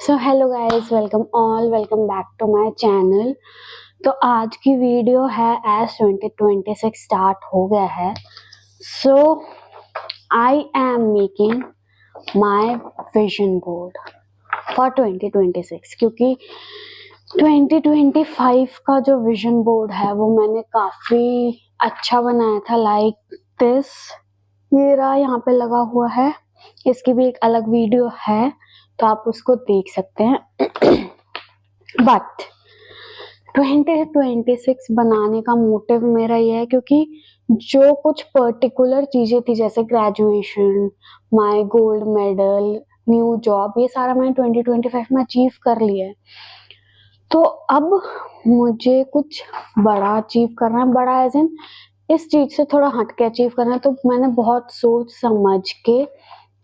So hello guys, welcome back to my channel. तो आज की वीडियो है एज 2026 स्टार्ट हो गया है। So I am making my vision board for 2026, क्योंकि 2025 का जो विजन बोर्ड है वो मैंने काफ़ी अच्छा बनाया था। लाइक दिस, ये रहा यहाँ पे लगा हुआ है। इसकी भी एक अलग वीडियो है तो आप उसको देख सकते हैं। बट 2026 बनाने का मोटिव मेरा ये है क्योंकि जो कुछ पर्टिकुलर चीजें थी, जैसे graduation, my gold medal, new job, ये सारा मैंने 2025 में अचीव कर लिया है। तो अब मुझे कुछ बड़ा अचीव करना है। बड़ा एज इन इस चीज से थोड़ा हट के अचीव करना है। तो मैंने बहुत सोच समझ के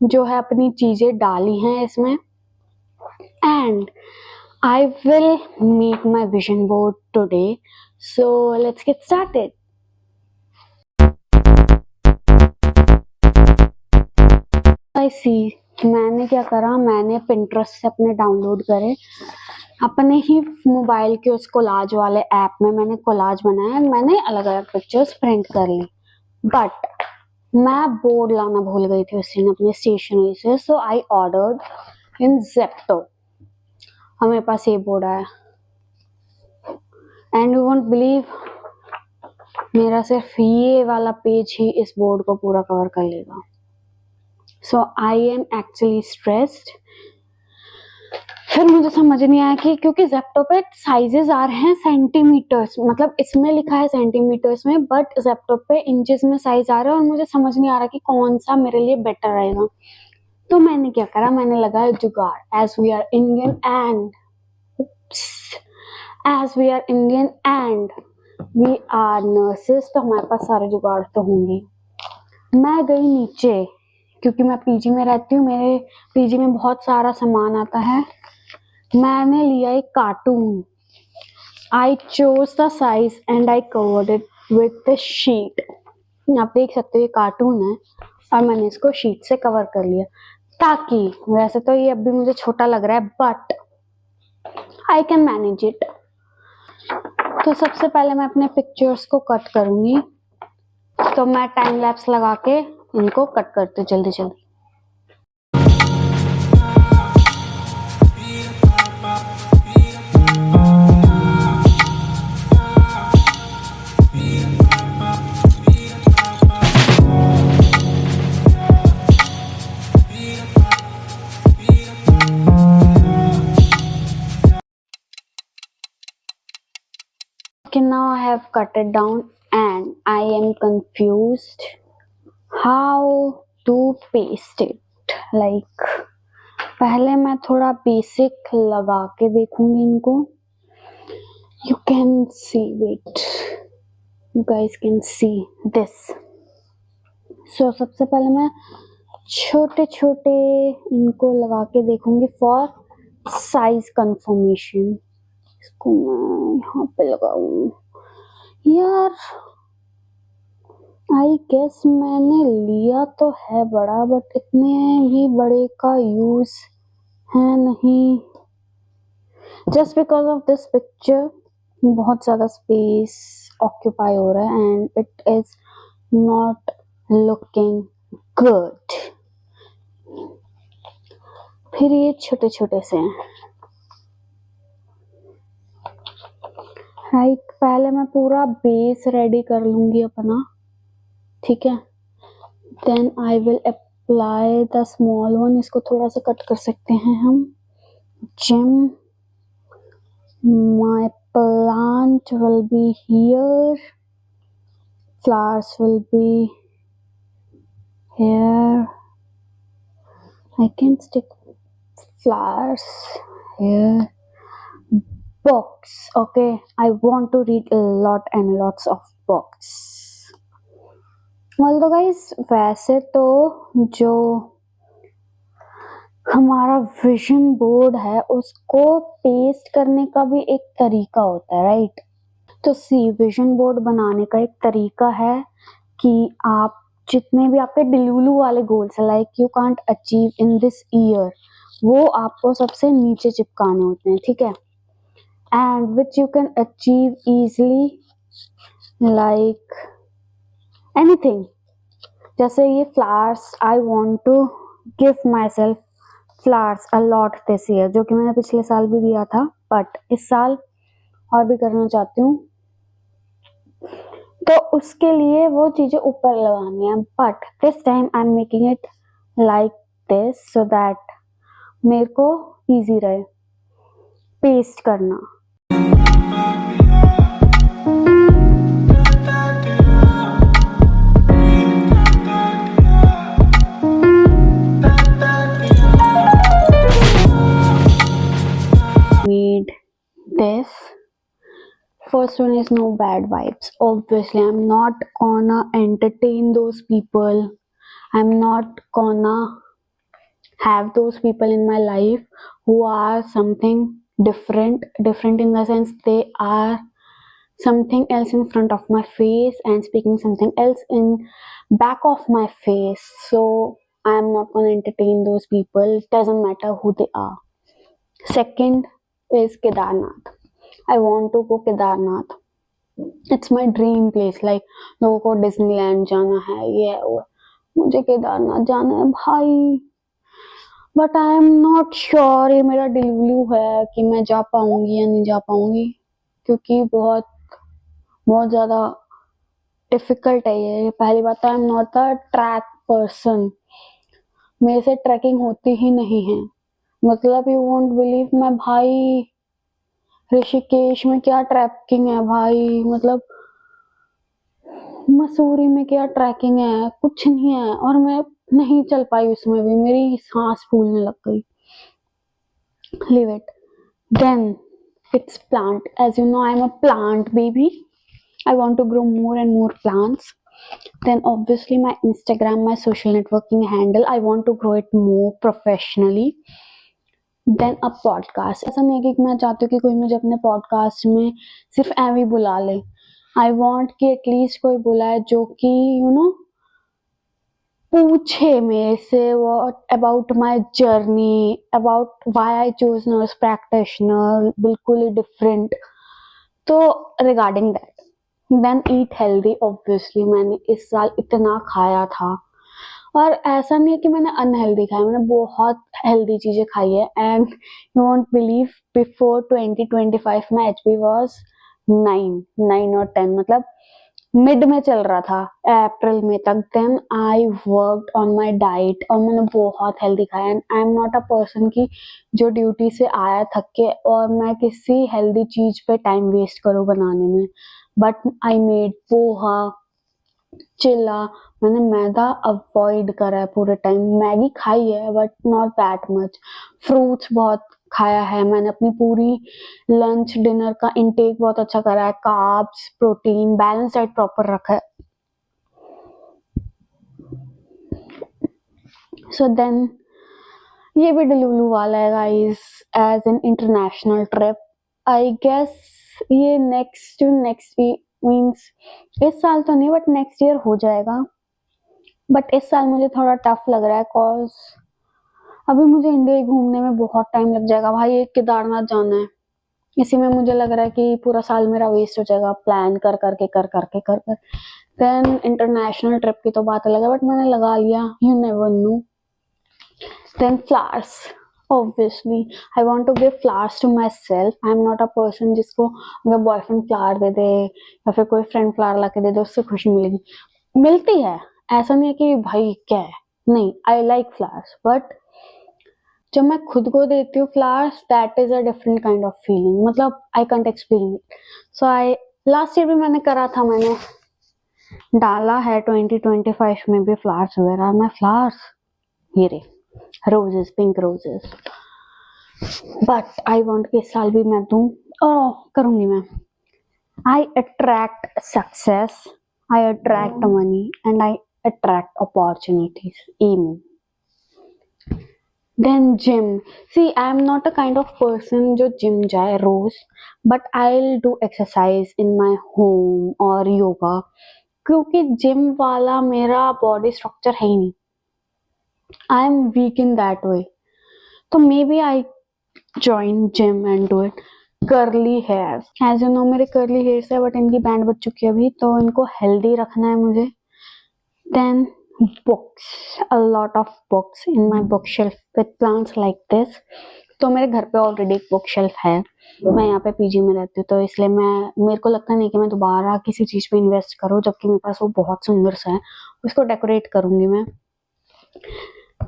जो है अपनी चीजें डाली हैं इसमें, and I will make my vision board today. So let's get started. I see, मैंने क्या करा, मैंने Pinterest से अपने डाउनलोड करे, अपने ही मोबाइल के उस कोलाज वाले ऐप में मैंने कोलाज बनाया। मैंने अलग अलग पिक्चर्स प्रिंट कर ली, बट मैं बोर्ड लाना भूल गई थी उस दिन अपने स्टेशनरी से। सो आई ऑर्डर्ड इन Zepto। हमारे पास ये बोर्ड आया एंड यू वोंट बिलीव, मेरा सिर्फ ये वाला पेज ही इस बोर्ड को पूरा कवर कर लेगा। सो आई एम एक्चुअली स्ट्रेस्ड। फिर मुझे समझ नहीं आया कि क्योंकि Zepto पे साइजेस आ रहे हैं सेंटीमीटर्स, मतलब इसमें लिखा है सेंटीमीटर्स में, बट Zepto पे इंचेस में साइज आ रहा है और मुझे समझ नहीं आ रहा कि कौन सा मेरे लिए बेटर रहेगा। तो मैंने क्या करा, मैंने लगाया जुगाड़। As we are Indian and we are nurses, तो हमारे पास सारे जुगाड़ तो होंगे। मैं गई नीचे, क्योंकि मैं पीजी में रहती हूँ, मेरे पीजी में बहुत सारा सामान आता है। मैंने लिया एक cartoon. I chose the size and I covered it with the sheet. आप देख सकते हो ये कार्टून है और मैंने इसको शीट से कवर कर लिया, ताकि, वैसे तो ये अभी मुझे छोटा लग रहा है but I can manage it. तो सबसे पहले मैं अपने पिक्चर्स को कट करूंगी, तो मैं टाइम लैप्स लगा के इनको कट करती हूँ जल्दी जल्दी। Okay, now I have cut it down and I am confused how to paste it. Like, पहले मैं थोड़ा बेसिक लगा के देखूंगी इनको। You can see, wait, you guys can see this. So सबसे पहले मैं छोटे छोटे इनको लगा के देखूंगी फॉर साइज कंफर्मेशन। इसको मैं यहाँ पे लगाऊं। यार, आई गेस मैंने लिया तो है बड़ा, बट इतने भी बड़े का यूज है नहीं। Just because of this picture बहुत ज्यादा स्पेस ऑक्यूपाई हो रहा है and it is not looking good. फिर ये छोटे छोटे से हैं। राइट, पहले मैं पूरा बेस रेडी कर लूंगी अपना, ठीक है। Then I will apply the small one. इसको थोड़ा सा कट कर सकते हैं हम। Gym, my plant will be here, flowers will be here, I can stick flowers here. Books, okay, I want to read a lot and lots of books. Well, guys, वैसे तो जो हमारा विजन बोर्ड है उसको paste करने का भी एक तरीका होता है, राइट। तो विजन बोर्ड बनाने का एक तरीका है कि आप जितने भी आपके डिलूलू वाले गोल्स है, like you can't achieve in this year, वो आपको सबसे नीचे चिपकाने होते हैं, ठीक है। And which you can achieve easily like anything. जैसे ये flowers, I want to give myself flowers a lot this year, जो कि मैंने पिछले साल भी दिया था, बट इस साल और भी करना चाहती हूँ। तो उसके लिए वो चीजें ऊपर लगानी है, but this time I am making it like this so that मेरे को इजी रहे पेस्ट करना। Made this. First one is no bad vibes. Obviously, I'm not gonna entertain those people. I'm not gonna have those people in my life who are something different. Different in the sense they are something else in front of my face and speaking something else in back of my face. So I'm not gonna entertain those people. It doesn't matter who they are. Second is Kedarnath. I want to go Kedarnath. It's my dream place. Like लोगों को Disneyland जाना है, ये है वो, मुझे केदारनाथ जाना है भाई। But I am not sure, ये मेरा डिल्यूलू है कि मैं जा पाऊंगी या नहीं जा पाऊंगी, क्योंकि बहुत बहुत ज्यादा डिफिकल्ट है ये। पहली बात तो आई am not a track person, मेरे से ट्रैकिंग होती ही नहीं है। मतलब यू वोंट बिलीव, मैं भाई ऋषिकेश में क्या ट्रैकिंग है भाई, मतलब मसूरी में क्या ट्रैकिंग है, कुछ नहीं है। और मैं नहीं चल पाई उसमें भी, मेरी सांस फूलने लग गई। Leave it. Then it's plant. As you know I am a plant baby, I want to grow more and more plants. Then obviously my Instagram, my social networking handle, I want to grow it more professionally. Then a podcast. ऐसा नहीं है कि मैं चाहती हूँ कि कोई मुझे अपने पॉडकास्ट में सिर्फ एवी बुला ले। I want कि एटलीस्ट कोई बुलाए जो कि पूछे मेरे से what about my journey, about why I chose nurse practitioner, बिल्कुल ही different। तो regarding that, then eat healthy. Obviously मैंने इस साल इतना खाया था, और ऐसा नहीं है कि मैंने अनहेल्दी खाया, मैंने बहुत हेल्दी चीजें खाई है। And you won't believe, before 2025 में एचबी वाज 9 और 10, मतलब मिड में चल रहा था अप्रैल में तक। Then I worked on my diet और मैंने बहुत हेल्दी खाया। And I am not a person की जो ड्यूटी से आया थक के और मैं किसी हेल्दी चीज पे टाइम वेस्ट करूँ बनाने में। बट आई मेड पोहा, चिल्ला, मैंने मैदा अवॉइड करा है पूरे टाइम। मैगी खाई है but not that much. Fruits बहुत खाया है मैंने, अपनी पूरी लंच डिनर का इंटेक बहुत अच्छा करा है। Carbs, protein, balance diet proper रखा है। सो देन ये भी डिलुलू वाला है guys, as an international trip. I guess ये नेक्स्ट वीक मीन्स इस साल तो नहीं बट नेक्स्ट ईयर हो जाएगा। बट इस साल मुझे थोड़ा टफ लग रहा है कॉज अभी मुझे इंडिया घूमने में बहुत टाइम लग जाएगा भाई। एक केदारनाथ जाना है, इसी में मुझे लग रहा है कि पूरा साल मेरा वेस्ट हो जाएगा प्लान कर कर। देन इंटरनेशनल ट्रिप की तो बात अलग है, बट मैंने लगा लिया, you never know. Then flowers, obviously I want to give flowers to myself. I am not a person जिसको अगर बॉयफ्रेंड फ्लावर दे दे या फिर कोई फ्रेंड फ्लावर ला के दे दे उससे खुशी मिलेगी। मिलती है, ऐसा नहीं है कि भाई क्या है, नहीं, आई लाइक फ्लावर्स, बट जब मैं खुद को देती हूँ flowers, that is a different kind of feeling. मतलब I can't explain it. So I last year भी मैंने करा था, मैंने डाला है 2025 में भी फ्लावर्स वगैरह। मैं फ्लावर्स ये रे roses, pink roses, but I want कि इस साल भी मैं दूं और करूंगी मैं। I attract success, I attract money and I attract opportunities even. Then gym. See, I am not a kind of person जो जिम जाए रोज, but I'll do exercise in my home और योगा, क्योंकि जिम वाला मेरा बॉडी स्ट्रक्चर है ही नहीं। I am weak in that way. तो maybe I join gym and do it. Curly hair, as you know मेरे कर्ली हेयर्स है बट इनकी बैंड बच चुकी है अभी, तो इनको हेल्दी रखना है मुझे। Then books, a lot of books in my bookshelf with plants like this। तो मेरे घर पे ऑलरेडी एक बुक शेल्फ है, मैं यहाँ पे पीजी में रहती हूँ, तो इसलिए मेरे को लगता नहीं कि मैं दोबारा किसी चीज पे इन्वेस्ट करूँ, जबकि मेरे पास वो बहुत सुंदर सा है, उसको डेकोरेट करूंगी मैं।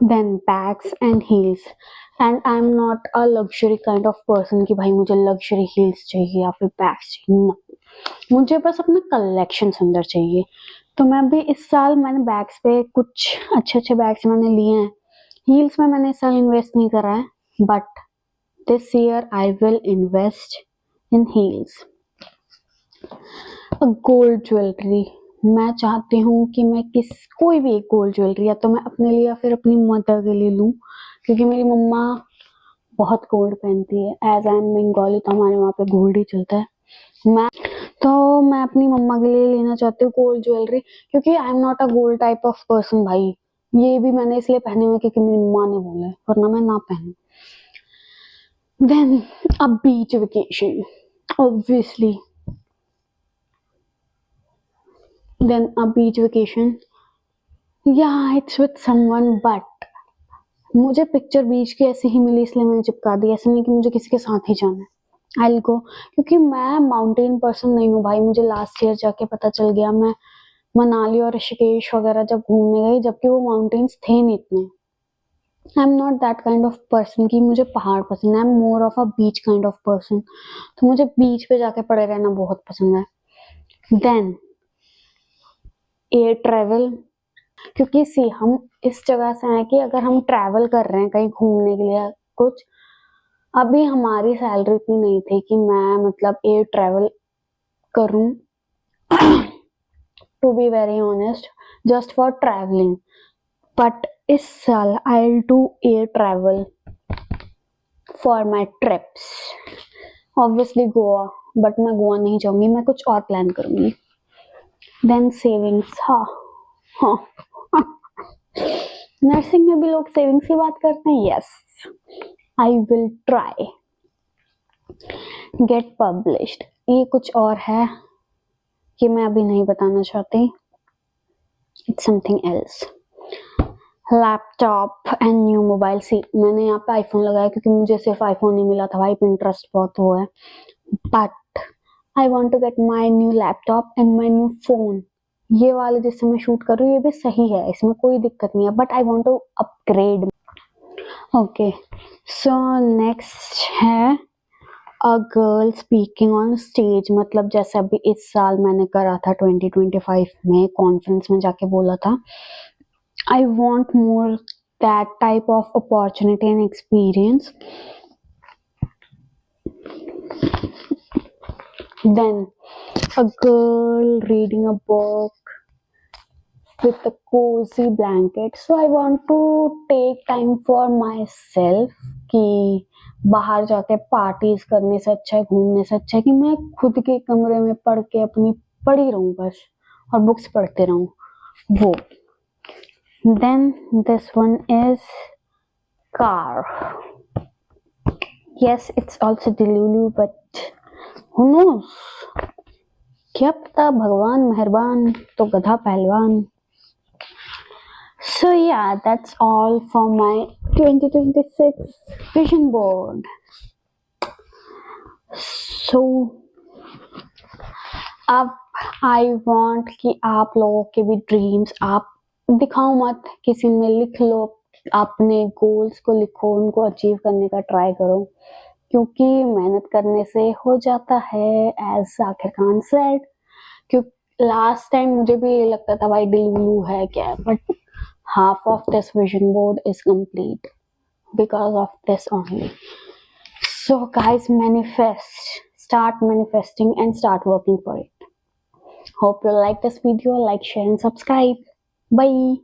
Then bags and heels, and I am not a luxury kind of person कि भाई मुझे लग्जरी हील्स चाहिए या फिर बैग्स चाहिए, ना, मुझे बस अपना कलेक्शन सुंदर चाहिए। तो मैं भी इस साल मैंने बैग्स पे कुछ अच्छे अच्छे बैग्स मैंने लिए हैं। हील्स में मैंने इस साल इन्वेस्ट नहीं करा है, but this year I will invest in heels. Gold jewellery, मैं चाहती हूँ कि मैं कोई भी एक गोल्ड ज्वेलरी या तो मैं अपने लिए या फिर अपनी मदर के लिए लूँ, क्योंकि मेरी मम्मा बहुत गोल्ड पहनती है। एज आई एम बंगाली तो हमारे वहाँ पे गोल्ड ही चलता है। मैं अपनी मम्मा के लिए लेना चाहती हूँ गोल्ड ज्वेलरी, क्योंकि आई am not a gold type of person भाई। ये भी मैंने इसलिए पहने हुए क्योंकि मेरी मम्मा ने बोला है, वरना मैं ना पहनूं। देन अ बीच वेकेशन, ऑब्वियसली। देन अ बीच वेकेशन, या इट्स विथ समवन, बट मुझे पिक्चर बीच की ऐसे ही मिली इसलिए मैंने चिपका दी, ऐसे नहीं कि मुझे किसी के साथ ही जाना है। आई गो, क्योंकि मैं माउंटेन पर्सन नहीं हूँ भाई। मुझे लास्ट ईयर जाके पता चल गया, मैं मनाली और ऋषिकेश वगैरह जब घूमने गई, जबकि वो माउंटेन्स थे नहीं इतने। आई am not that kind of person कि मुझे पहाड़ पसंद है। I am more of a beach kind of person, तो मुझे बीच पे जाके पड़े रहना बहुत पसंद है। देन एयर ट्रेवल, क्योंकि सी हम इस जगह से हैं कि अगर हम ट्रैवल कर रहे हैं कहीं घूमने के लिए कुछ, अभी हमारी सैलरी इतनी नहीं थी कि मैं मतलब एयर ट्रैवल करूं, to be very honest, just for travelling. But इस साल I will do air travel for my trips. Obviously Goa, but मैं गोवा नहीं जाऊंगी, मैं कुछ और प्लान करूंगी। देन सेविंग्स, हाँ नर्सिंग में भी लोग सेविंग्स की बात करते हैं। Yes, I will try get published. ये कुछ और है कि मैं अभी नहीं बताना चाहती, it's something else. Laptop and new mobile. See मैंने यहाँ पे आईफोन लगाया क्योंकि मुझे सिर्फ आईफोन ही मिला था भाई, पिंटरेस्ट बहुत वो है, but I want to get my new laptop and my new phone. ये वाले जिससे मैं शूट कर रही हूँ ये भी सही है, इसमें कोई दिक्कत नहीं है, but I want to upgrade. Okay, so next है a girl speaking on stage. मतलब जैसे अभी इस साल मैंने करा था 2025 में, कॉन्फ्रेंस में जाके बोला था। I want more that type of opportunity and experience. Then a girl reading a book with a cozy blanket. So I want to take time for myself कि बाहर जाके पार्टीज करने से अच्छा है, घूमने से अच्छा है कि मैं खुद के कमरे में पढ़ के अपनी पढ़ी रहूं बस, और बुक्स पढ़ते रहूं वो। Then this one is car. Yes, it's also Delulu, but who knows? क्या पता, भगवान मेहरबान तो गधा पहलवान। So yeah, that's all for my 2026 vision board. So अब I want कि आप लोगों के भी ड्रीम्स आप दिखाओ मत, किसी में लिख लो, अपने गोल्स को लिखो, उनको अचीव करने का ट्राई करो, क्योंकि मेहनत करने से हो जाता है, एज जाकिर खान सेड। क्योंकि लास्ट टाइम मुझे भी ये लगता था भाई डिलूलू है क्या, but half of this vision board is complete because of this only. So guys, manifest, start manifesting and start working for it. Hope you like this video, like, share and subscribe. Bye.